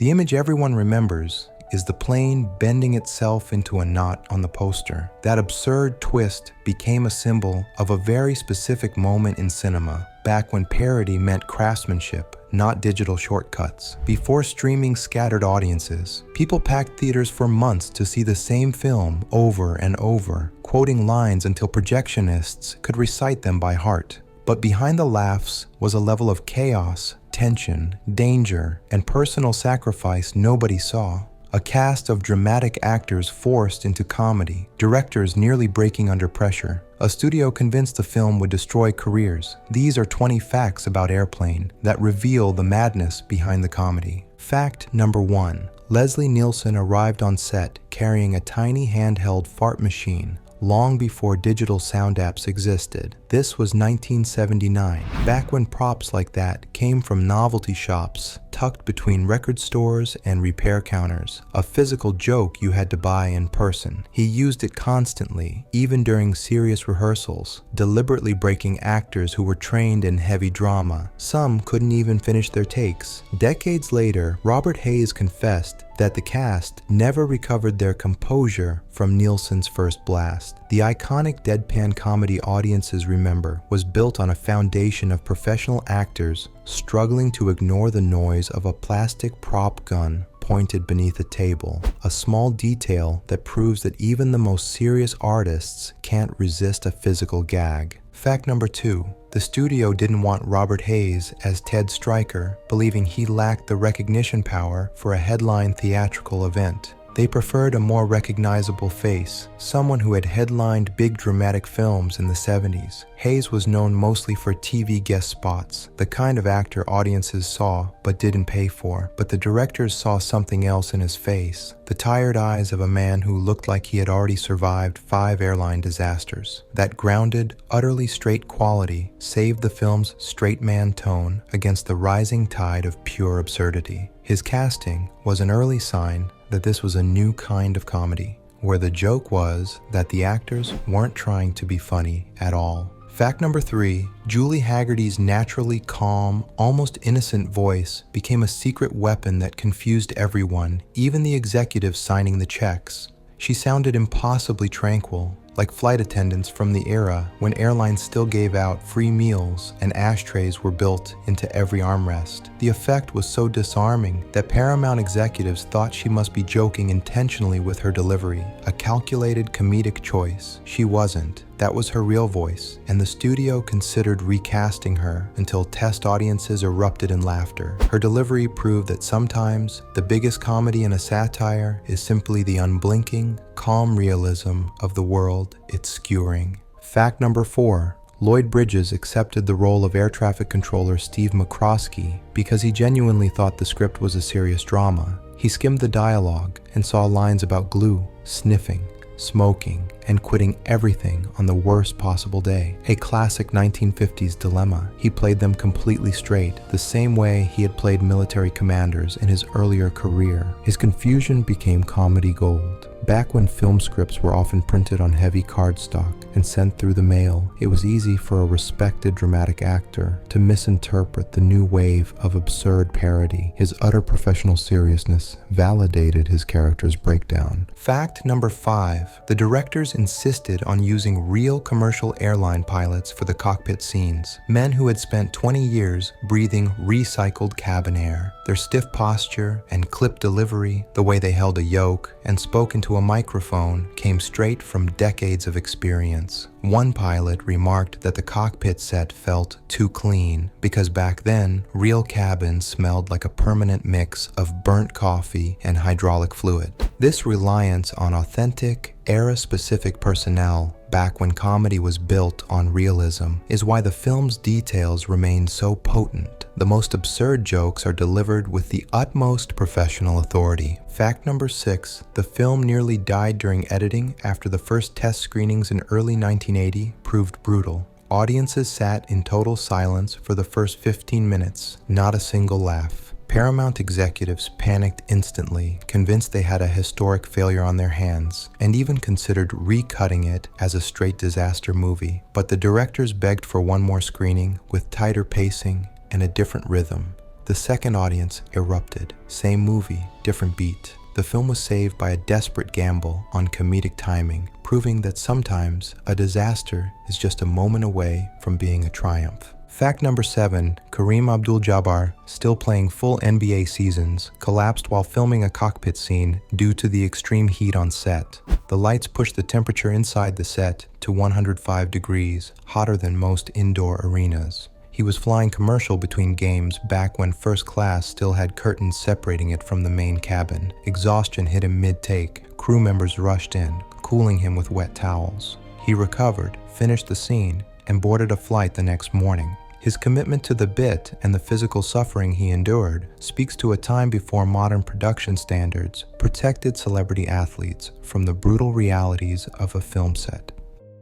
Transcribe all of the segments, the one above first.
The image everyone remembers is the plane bending itself into a knot on the poster. That absurd twist became a symbol of a very specific moment in cinema, back when parody meant craftsmanship, not digital shortcuts. Before streaming scattered audiences, people packed theaters for months to see the same film over and over, quoting lines until projectionists could recite them by heart. But behind the laughs was a level of chaos, tension, danger, and personal sacrifice nobody saw. A cast of dramatic actors forced into comedy, directors nearly breaking under pressure. A studio convinced the film would destroy careers. These are 20 facts about Airplane that reveal the madness behind the comedy. Fact number 1. Leslie Nielsen arrived on set carrying a tiny handheld fart machine long before digital sound apps existed. This was 1979, back when props like that came from novelty shops tucked between record stores and repair counters, a physical joke you had to buy in person. He used it constantly, even during serious rehearsals, deliberately breaking actors who were trained in heavy drama. Some couldn't even finish their takes. Decades later, Robert Hays confessed that the cast never recovered their composure from Nielsen's first blast. The iconic deadpan comedy audiences remember was built on a foundation of professional actors struggling to ignore the noise of a plastic prop gun pointed beneath a table, a small detail that proves that even the most serious artists can't resist a physical gag. Fact number 2. The studio didn't want Robert Hays as Ted Stryker, believing he lacked the recognition power for a headline theatrical event. They preferred a more recognizable face, someone who had headlined big dramatic films in the 70s. Hays was known mostly for TV guest spots, the kind of actor audiences saw but didn't pay for. But the directors saw something else in his face, the tired eyes of a man who looked like he had already survived 5 airline disasters. That grounded, utterly straight quality saved the film's straight man tone against the rising tide of pure absurdity. His casting was an early sign that this was a new kind of comedy, where the joke was that the actors weren't trying to be funny at all. Fact number 3, Julie Hagerty's naturally calm, almost innocent voice became a secret weapon that confused everyone, even the executives signing the checks. She sounded impossibly tranquil, like flight attendants from the era when airlines still gave out free meals and ashtrays were built into every armrest. The effect was so disarming that Paramount executives thought she must be joking intentionally with her delivery, a calculated comedic choice. She wasn't. That was her real voice, and the studio considered recasting her until test audiences erupted in laughter. Her delivery proved that sometimes the biggest comedy in a satire is simply the unblinking, calm realism of the world it's skewering. Fact number 4. Lloyd Bridges accepted the role of air traffic controller Steve McCroskey because he genuinely thought the script was a serious drama. He skimmed the dialogue and saw lines about glue, sniffing, smoking, and quitting everything on the worst possible day. A classic 1950s dilemma. He played them completely straight, the same way he had played military commanders in his earlier career. His confusion became comedy gold. Back when film scripts were often printed on heavy cardstock and sent through the mail, it was easy for a respected dramatic actor to misinterpret the new wave of absurd parody. His utter professional seriousness validated his character's breakdown. Fact number 5. The directors insisted on using real commercial airline pilots for the cockpit scenes, men who had spent 20 years breathing recycled cabin air. Their stiff posture and clipped delivery, the way they held a yoke and spoke into a microphone, came straight from decades of experience. One pilot remarked that the cockpit set felt too clean because back then, real cabins smelled like a permanent mix of burnt coffee and hydraulic fluid. This reliance on authentic, era-specific personnel back when comedy was built on realism is why the film's details remain so potent. The most absurd jokes are delivered with the utmost professional authority. Fact number 6. The film nearly died during editing after the first test screenings in early 1980 proved brutal. Audiences sat in total silence for the first 15 minutes, not a single laugh. Paramount executives panicked instantly, convinced they had a historic failure on their hands, and even considered recutting it as a straight disaster movie. But the directors begged for one more screening with tighter pacing and a different rhythm. The second audience erupted. Same movie, different beat. The film was saved by a desperate gamble on comedic timing, proving that sometimes a disaster is just a moment away from being a triumph. Fact number 7, Kareem Abdul-Jabbar, still playing full NBA seasons, collapsed while filming a cockpit scene due to the extreme heat on set. The lights pushed the temperature inside the set to 105 degrees, hotter than most indoor arenas. He was flying commercial between games back when first class still had curtains separating it from the main cabin. Exhaustion hit him mid-take. Crew members rushed in, cooling him with wet towels. He recovered, finished the scene, and boarded a flight the next morning. His commitment to the bit and the physical suffering he endured speaks to a time before modern production standards protected celebrity athletes from the brutal realities of a film set.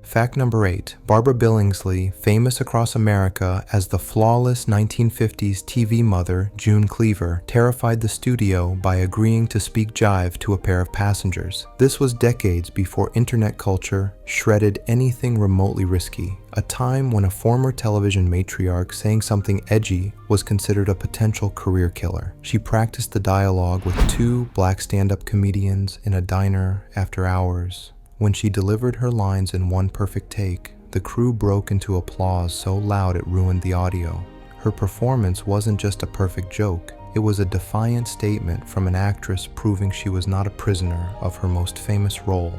Fact number 8, Barbara Billingsley, famous across America as the flawless 1950s TV mother June Cleaver, terrified the studio by agreeing to speak jive to a pair of passengers. This was decades before internet culture shredded anything remotely risky, a time when a former television matriarch saying something edgy was considered a potential career killer. She practiced the dialogue with 2 black stand-up comedians in a diner after hours. When she delivered her lines in one perfect take, the crew broke into applause so loud it ruined the audio. Her performance wasn't just a perfect joke, it was a defiant statement from an actress proving she was not a prisoner of her most famous role.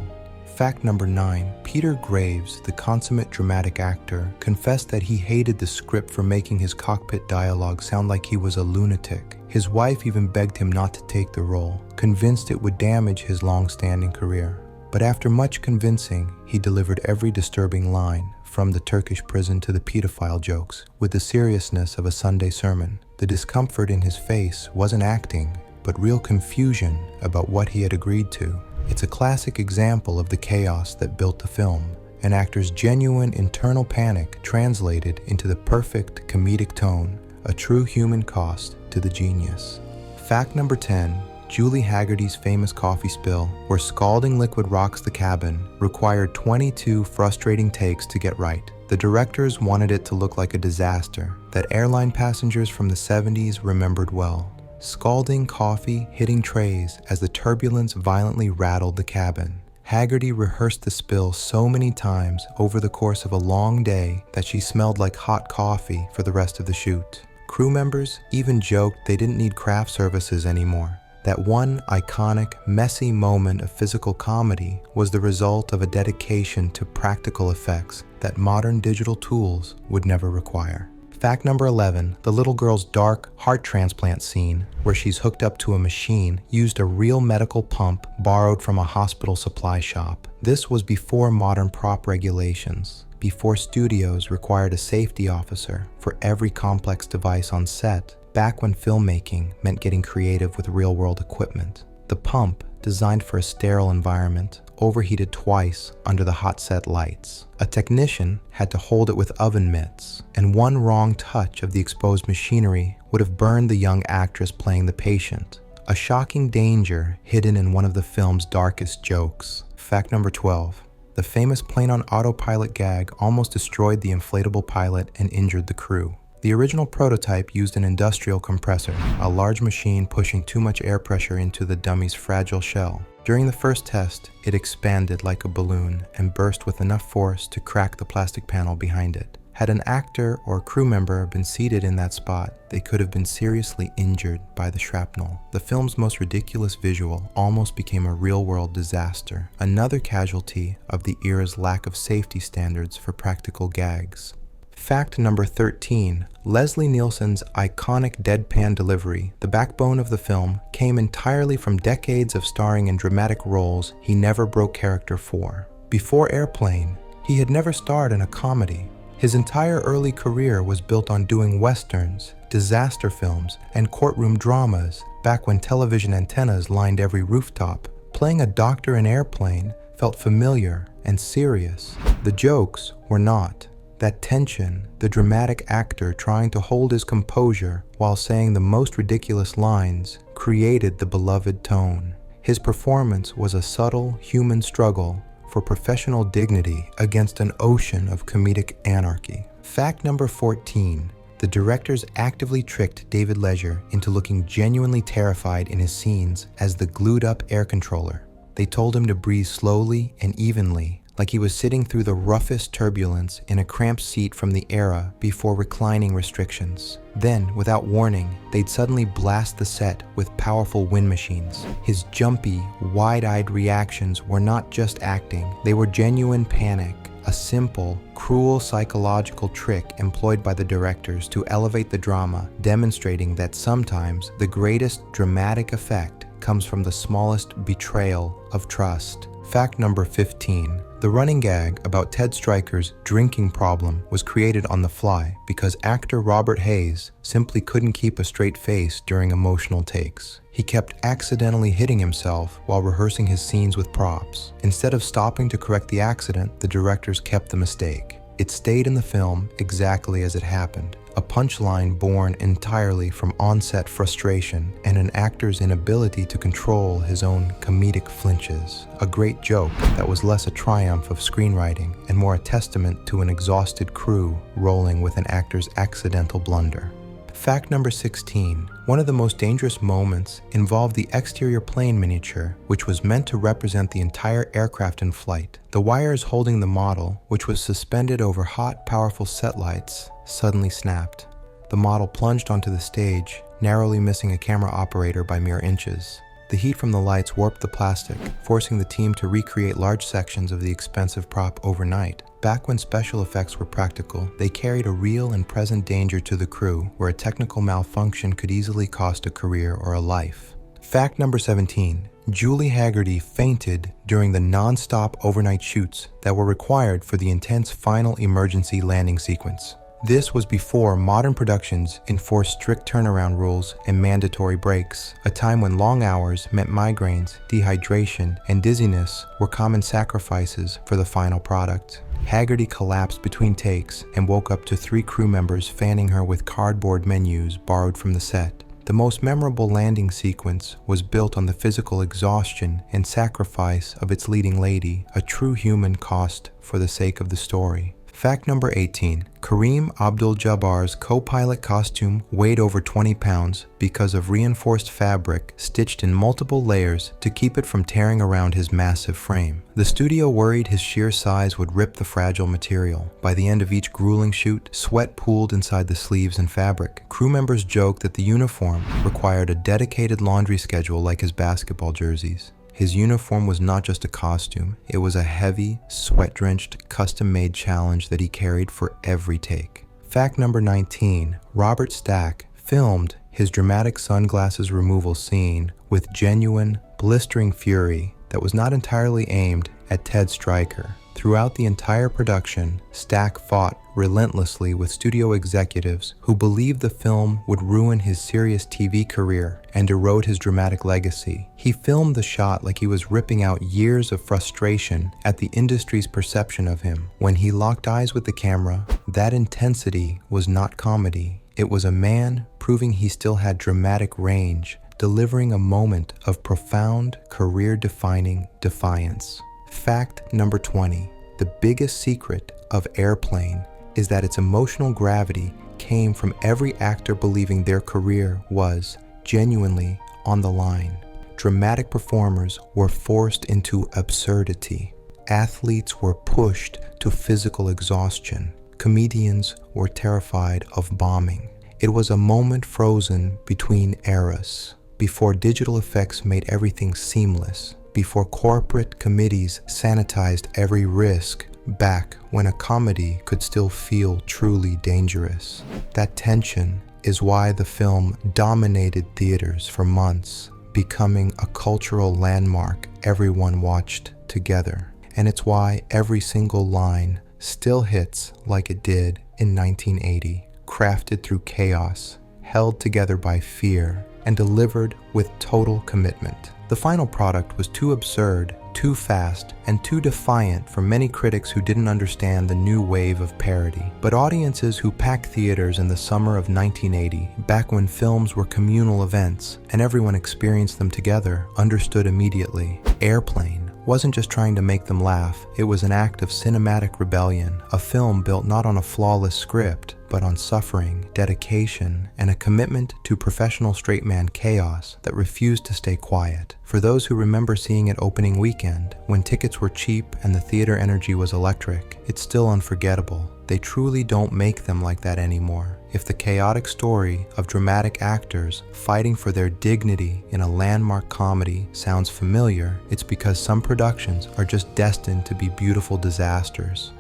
Fact number 9, Peter Graves, the consummate dramatic actor, confessed that he hated the script for making his cockpit dialogue sound like he was a lunatic. His wife even begged him not to take the role, convinced it would damage his long-standing career. But after much convincing, he delivered every disturbing line, from the Turkish prison to the pedophile jokes, with the seriousness of a Sunday sermon. The discomfort in his face wasn't acting, but real confusion about what he had agreed to. It's a classic example of the chaos that built the film, an actor's genuine internal panic translated into the perfect comedic tone, a true human cost to the genius. Fact number 10, Julie Haggerty's famous coffee spill, where scalding liquid rocks the cabin, required 22 frustrating takes to get right. The directors wanted it to look like a disaster that airline passengers from the 70s remembered well. Scalding coffee hitting trays as the turbulence violently rattled the cabin. Haggerty rehearsed the spill so many times over the course of a long day that she smelled like hot coffee for the rest of the shoot. Crew members even joked they didn't need craft services anymore. That one iconic, messy moment of physical comedy was the result of a dedication to practical effects that modern digital tools would never require. Fact number 11, the little girl's dark heart transplant scene, where she's hooked up to a machine, used a real medical pump borrowed from a hospital supply shop. This was before modern prop regulations, before studios required a safety officer for every complex device on set. Back when filmmaking meant getting creative with real-world equipment. The pump, designed for a sterile environment, overheated twice under the hot set lights. A technician had to hold it with oven mitts, and one wrong touch of the exposed machinery would have burned the young actress playing the patient. A shocking danger hidden in one of the film's darkest jokes. Fact number 12. The famous plane on autopilot gag almost destroyed the inflatable pilot and injured the crew. The original prototype used an industrial compressor, a large machine pushing too much air pressure into the dummy's fragile shell. During the first test, it expanded like a balloon and burst with enough force to crack the plastic panel behind it. Had an actor or crew member been seated in that spot, they could have been seriously injured by the shrapnel. The film's most ridiculous visual almost became a real-world disaster, another casualty of the era's lack of safety standards for practical gags. Fact number 13, Leslie Nielsen's iconic deadpan delivery, the backbone of the film, came entirely from decades of starring in dramatic roles he never broke character for. Before Airplane, he had never starred in a comedy. His entire early career was built on doing westerns, disaster films, and courtroom dramas back when television antennas lined every rooftop. Playing a doctor in Airplane felt familiar and serious. The jokes were not. That tension, the dramatic actor trying to hold his composure while saying the most ridiculous lines, created the beloved tone. His performance was a subtle human struggle for professional dignity against an ocean of comedic anarchy. Fact number 14. the directors actively tricked David Leisure into looking genuinely terrified in his scenes as the glued-up air controller. They told him to breathe slowly and evenly, like he was sitting through the roughest turbulence in a cramped seat from the era before reclining restrictions. Then, without warning, they'd suddenly blast the set with powerful wind machines. His jumpy, wide-eyed reactions were not just acting, they were genuine panic. A simple, cruel psychological trick employed by the directors to elevate the drama, demonstrating that sometimes the greatest dramatic effect comes from the smallest betrayal of trust. Fact number 15. The running gag about Ted Stryker's drinking problem was created on the fly because actor Robert Hayes simply couldn't keep a straight face during emotional takes. He kept accidentally hitting himself while rehearsing his scenes with props. Instead of stopping to correct the accident, the directors kept the mistake. It stayed in the film exactly as it happened. A punchline born entirely from on-set frustration and an actor's inability to control his own comedic flinches. A great joke that was less a triumph of screenwriting and more a testament to an exhausted crew rolling with an actor's accidental blunder. Fact number 16. One of the most dangerous moments involved the exterior plane miniature, which was meant to represent the entire aircraft in flight. The wires holding the model, which was suspended over hot, powerful set lights, suddenly snapped. The model plunged onto the stage, narrowly missing a camera operator by mere inches. The heat from the lights warped the plastic, forcing the team to recreate large sections of the expensive prop overnight. Back when special effects were practical, they carried a real and present danger to the crew, where a technical malfunction could easily cost a career or a life. Fact number 17. Julie Haggerty fainted during the non-stop overnight shoots that were required for the intense final emergency landing sequence. This was before modern productions enforced strict turnaround rules and mandatory breaks, a time when long hours meant migraines, dehydration, and dizziness were common sacrifices for the final product. Haggerty collapsed between takes and woke up to 3 crew members fanning her with cardboard menus borrowed from the set. The most memorable landing sequence was built on the physical exhaustion and sacrifice of its leading lady, a true human cost for the sake of the story. Fact number 18. Kareem Abdul-Jabbar's co-pilot costume weighed over 20 pounds because of reinforced fabric stitched in multiple layers to keep it from tearing around his massive frame. The studio worried his sheer size would rip the fragile material. By the end of each grueling shoot, sweat pooled inside the sleeves and fabric. Crew members joked that the uniform required a dedicated laundry schedule like his basketball jerseys. His uniform was not just a costume, it was a heavy, sweat-drenched, custom-made challenge that he carried for every take. Fact number 19. Robert Stack filmed his dramatic sunglasses removal scene with genuine, blistering fury that was not entirely aimed at Ted Stryker. Throughout the entire production, Stack fought relentlessly with studio executives who believed the film would ruin his serious TV career and erode his dramatic legacy. He filmed the shot like he was ripping out years of frustration at the industry's perception of him. When he locked eyes with the camera, that intensity was not comedy. It was a man proving he still had dramatic range, delivering a moment of profound, career-defining defiance. Fact number 20. The biggest secret of Airplane is that its emotional gravity came from every actor believing their career was genuinely on the line. Dramatic performers were forced into absurdity. Athletes were pushed to physical exhaustion. Comedians were terrified of bombing. It was a moment frozen between eras, before digital effects made everything seamless, before corporate committees sanitized every risk, back when a comedy could still feel truly dangerous. That tension is why the film dominated theaters for months, becoming a cultural landmark everyone watched together. And it's why every single line still hits like it did in 1980, crafted through chaos, held together by fear, and delivered with total commitment. The final product was too absurd, too fast, and too defiant for many critics who didn't understand the new wave of parody. But audiences who packed theaters in the summer of 1980, back when films were communal events and everyone experienced them together, understood immediately. Airplane wasn't just trying to make them laugh, it was an act of cinematic rebellion, a film built not on a flawless script, but on suffering, dedication, and a commitment to professional straight man chaos that refused to stay quiet. For those who remember seeing it opening weekend, when tickets were cheap and the theater energy was electric, it's still unforgettable. They truly don't make them like that anymore. If the chaotic story of dramatic actors fighting for their dignity in a landmark comedy sounds familiar, it's because some productions are just destined to be beautiful disasters.